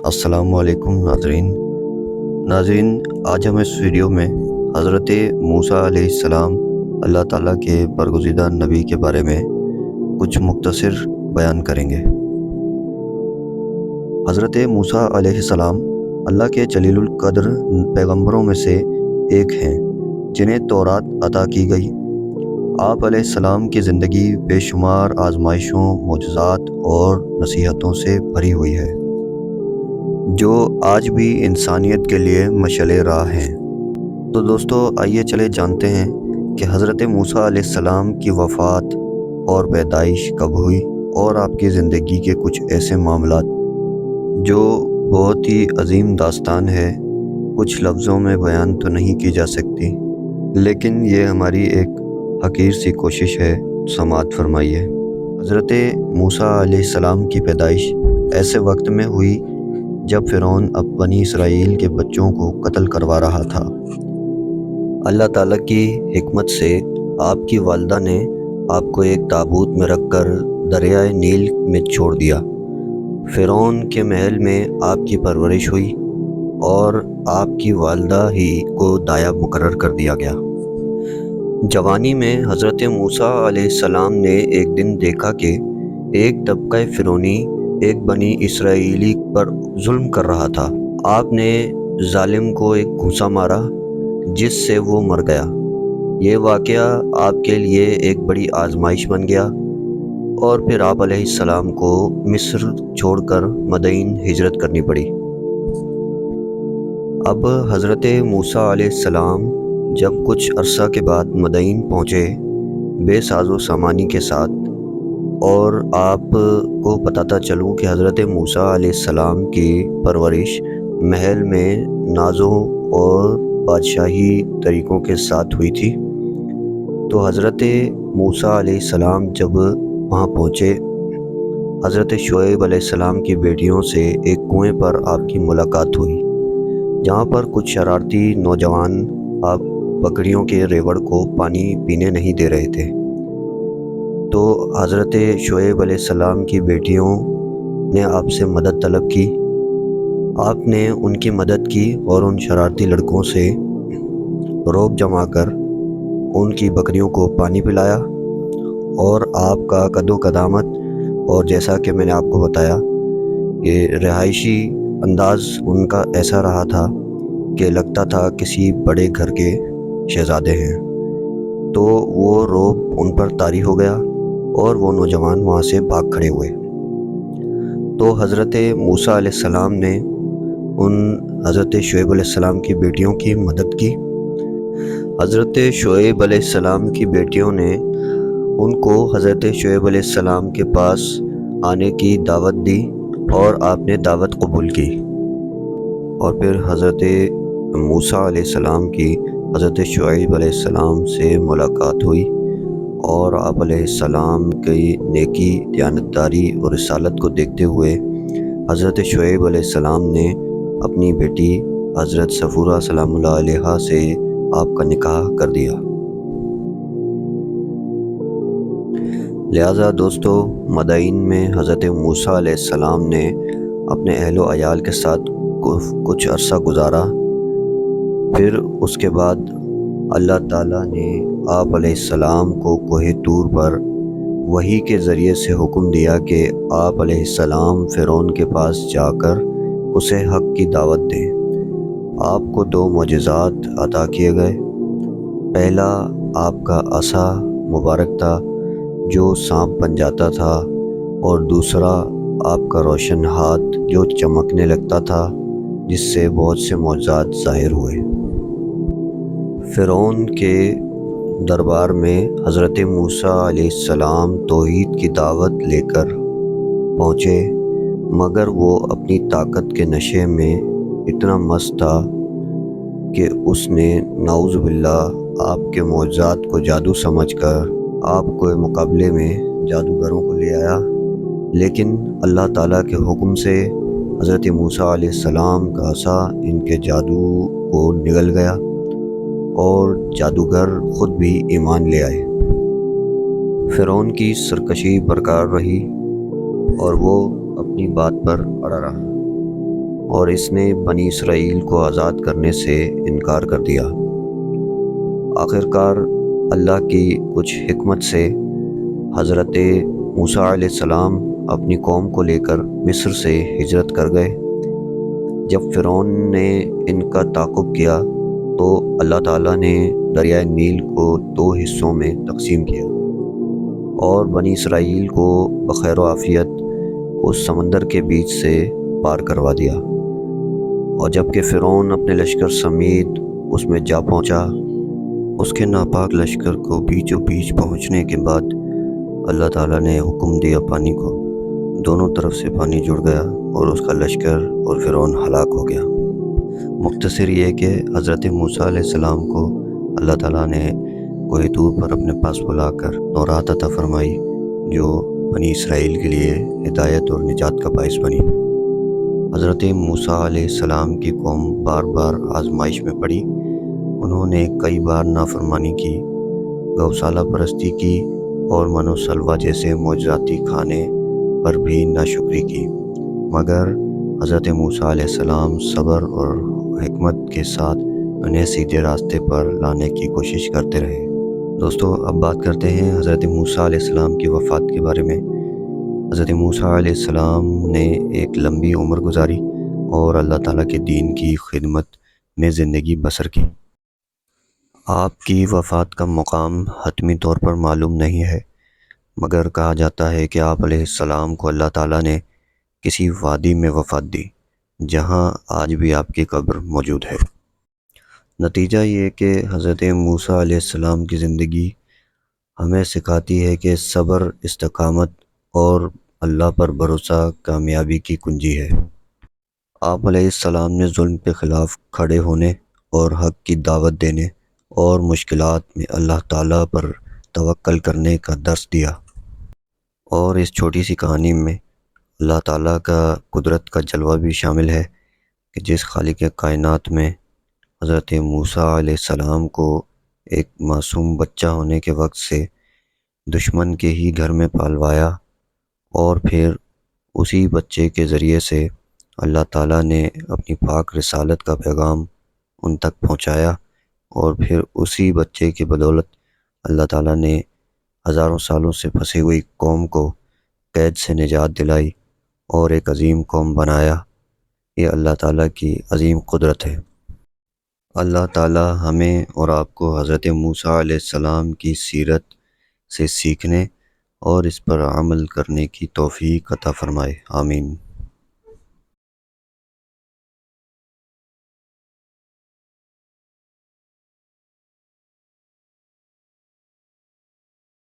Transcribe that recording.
السلام علیکم ناظرین، آج ہم اس ویڈیو میں حضرت موسیٰ علیہ السلام اللہ تعالیٰ کے برگزیدہ نبی کے بارے میں کچھ مختصر بیان کریں گے۔ حضرت موسیٰ علیہ السلام اللہ کے جلیل القدر پیغمبروں میں سے ایک ہیں جنہیں تورات عطا کی گئی۔ آپ علیہ السلام کی زندگی بے شمار آزمائشوں، معجزات اور نصیحتوں سے بھری ہوئی ہے، جو آج بھی انسانیت کے لیے مشعل راہ ہیں۔ تو دوستو، آئیے چلے جانتے ہیں کہ حضرت موسیٰ علیہ السلام کی وفات اور پیدائش کب ہوئی، اور آپ کی زندگی کے کچھ ایسے معاملات جو بہت ہی عظیم داستان ہے، کچھ لفظوں میں بیان تو نہیں کی جا سکتی، لیکن یہ ہماری ایک حقیر سی کوشش ہے۔ سماعت فرمائیے۔ حضرت موسیٰ علیہ السلام کی پیدائش ایسے وقت میں ہوئی جب فرعون اب بنی اسرائیل کے بچوں کو قتل کروا رہا تھا۔ اللہ تعالیٰ کی حکمت سے آپ کی والدہ نے آپ کو ایک تابوت میں رکھ کر دریائے نیل میں چھوڑ دیا۔ فرعون کے محل میں آپ کی پرورش ہوئی اور آپ کی والدہ ہی کو دایا مقرر کر دیا گیا۔ جوانی میں حضرت موسیٰ علیہ السلام نے ایک دن دیکھا کہ ایک طبقہ فرعونی ایک بنی اسرائیلی پر ظلم کر رہا تھا۔ آپ نے ظالم کو ایک گھونسا مارا جس سے وہ مر گیا۔ یہ واقعہ آپ کے لیے ایک بڑی آزمائش بن گیا، اور پھر آپ علیہ السلام کو مصر چھوڑ کر مدین ہجرت کرنی پڑی۔ اب حضرت موسیٰ علیہ السلام جب کچھ عرصہ کے بعد مدین پہنچے بے ساز و سامانی کے ساتھ، اور آپ کو بتاتا چلوں کہ حضرت موسیٰ علیہ السلام کی پرورش محل میں نازوں اور بادشاہی طریقوں کے ساتھ ہوئی تھی۔ تو حضرت موسیٰ علیہ السلام جب وہاں پہنچے، حضرت شعیب علیہ السلام کی بیٹیوں سے ایک کنویں پر آپ کی ملاقات ہوئی، جہاں پر کچھ شرارتی نوجوان آپ بکریوں کے ریوڑ کو پانی پینے نہیں دے رہے تھے۔ تو حضرت شعیب علیہ السلام کی بیٹیوں نے آپ سے مدد طلب کی۔ آپ نے ان کی مدد کی اور ان شرارتی لڑکوں سے رعب جما کر ان کی بکریوں کو پانی پلایا، اور آپ کا قد و قدامت اور جیسا کہ میں نے آپ کو بتایا کہ رہائشی انداز ان کا ایسا رہا تھا کہ لگتا تھا کسی بڑے گھر کے شہزادے ہیں۔ تو وہ رعب ان پر طاری ہو گیا اور وہ نوجوان وہاں سے بھاگ کھڑے ہوئے۔ تو حضرت موسیٰ علیہ السلام نے ان حضرت شعیب علیہ السلام کی بیٹیوں کی مدد کی۔ حضرت شعیب علیہ السلام کی بیٹیوں نے ان کو حضرت شعیب علیہ السلام کے پاس آنے کی دعوت دی، اور آپ نے دعوت قبول کی۔ اور پھر حضرت موسیٰ علیہ السلام کی حضرت شعیب علیہ السلام سے ملاقات ہوئی، اور آپ علیہ السلام کی نیکی، دیانتداری اور رسالت کو دیکھتے ہوئے حضرت شعیب علیہ السلام نے اپنی بیٹی حضرت صفورہ سلام اللہ علیہا سے آپ کا نکاح کر دیا۔ لہٰذا دوستو، مدائن میں حضرت موسیٰ علیہ السلام نے اپنے اہل و عیال کے ساتھ کچھ عرصہ گزارا۔ پھر اس کے بعد اللہ تعالیٰ نے آپ علیہ السلام کو کوہ طور پر وحی کے ذریعے سے حکم دیا کہ آپ علیہ السلام فرعون کے پاس جا کر اسے حق کی دعوت دیں۔ آپ کو 2 معجزات عطا کیے گئے۔ پہلا آپ کا عصا مبارک تھا جو سانپ بن جاتا تھا، اور دوسرا آپ کا روشن ہاتھ جو چمکنے لگتا تھا، جس سے بہت سے معجزات ظاہر ہوئے۔ فرعون کے دربار میں حضرت موسیٰ علیہ السلام توحید کی دعوت لے کر پہنچے، مگر وہ اپنی طاقت کے نشے میں اتنا مست تھا کہ اس نے نعوذ باللہ آپ کے معجزات کو جادو سمجھ کر آپ کو مقابلے میں جادوگروں کو لے آیا۔ لیکن اللہ تعالیٰ کے حکم سے حضرت موسیٰ علیہ السلام کا عصا ان کے جادو کو نگل گیا، اور جادوگر خود بھی ایمان لے آئے۔ فرعون کی سرکشی برقرار رہی، اور وہ اپنی بات پر اڑا رہا۔ اور اس نے بنی اسرائیل کو آزاد کرنے سے انکار کر دیا۔ آخرکار اللہ کی کچھ حکمت سے حضرت موسیٰ علیہ السلام اپنی قوم کو لے کر مصر سے ہجرت کر گئے۔ جب فرعون نے ان کا تعاقب کیا تو اللہ تعالیٰ نے دریائے نیل کو 2 حصوں میں تقسیم کیا اور بنی اسرائیل کو بخیر و عافیت اس سمندر کے بیچ سے پار کروا دیا۔ اور جب کہ فرعون اپنے لشکر سمیت اس میں جا پہنچا، اس کے ناپاک لشکر کو بیچوں بیچ پہنچنے کے بعد اللہ تعالیٰ نے حکم دیا پانی کو، دونوں طرف سے پانی جڑ گیا اور اس کا لشکر اور فرعون ہلاک ہو گیا۔ مختصر یہ کہ حضرت موسیٰ علیہ السلام کو اللہ تعالیٰ نے کوہ طور پر اپنے پاس بلا کر تورات عطا فرمائی، جو بنی اسرائیل کے لیے ہدایت اور نجات کا باعث بنی۔ حضرت موسیٰ علیہ السلام کی قوم بار بار آزمائش میں پڑی۔ انہوں نے کئی بار نافرمانی کی، گوشالہ پرستی کی اور من و سلوہ جیسے معجزاتی کھانے پر بھی ناشکری کی، مگر حضرت موسیٰ علیہ السلام صبر اور حکمت کے ساتھ انہیں سیدھے راستے پر لانے کی کوشش کرتے رہے۔ دوستو، اب بات کرتے ہیں حضرت موسیٰ علیہ السلام کی وفات کے بارے میں۔ حضرت موسیٰ علیہ السلام نے ایک لمبی عمر گزاری اور اللہ تعالیٰ کے دین کی خدمت میں زندگی بسر کی۔ آپ کی وفات کا مقام حتمی طور پر معلوم نہیں ہے، مگر کہا جاتا ہے کہ آپ علیہ السلام کو اللہ تعالیٰ نے کسی وادی میں وفات دی، جہاں آج بھی آپ کی قبر موجود ہے۔ نتیجہ یہ کہ حضرت موسیٰ علیہ السلام کی زندگی ہمیں سکھاتی ہے کہ صبر، استقامت اور اللہ پر بھروسہ کامیابی کی کنجی ہے۔ آپ علیہ السلام نے ظلم کے خلاف کھڑے ہونے اور حق کی دعوت دینے اور مشکلات میں اللہ تعالیٰ پر توکل کرنے کا درس دیا۔ اور اس چھوٹی سی کہانی میں اللہ تعالیٰ کا قدرت کا جلوہ بھی شامل ہے کہ جس خالق کائنات میں حضرت موسیٰ علیہ السلام کو ایک معصوم بچہ ہونے کے وقت سے دشمن کے ہی گھر میں پالوایا، اور پھر اسی بچے کے ذریعے سے اللہ تعالیٰ نے اپنی پاک رسالت کا پیغام ان تک پہنچایا، اور پھر اسی بچے کی بدولت اللہ تعالیٰ نے ہزاروں سالوں سے پھنسی ہوئی قوم کو قید سے نجات دلائی اور ایک عظیم قوم بنایا۔ یہ اللہ تعالیٰ کی عظیم قدرت ہے۔ اللہ تعالیٰ ہمیں اور آپ کو حضرت موسیٰ علیہ السلام کی سیرت سے سیکھنے اور اس پر عمل کرنے کی توفیق عطا فرمائے۔ آمین۔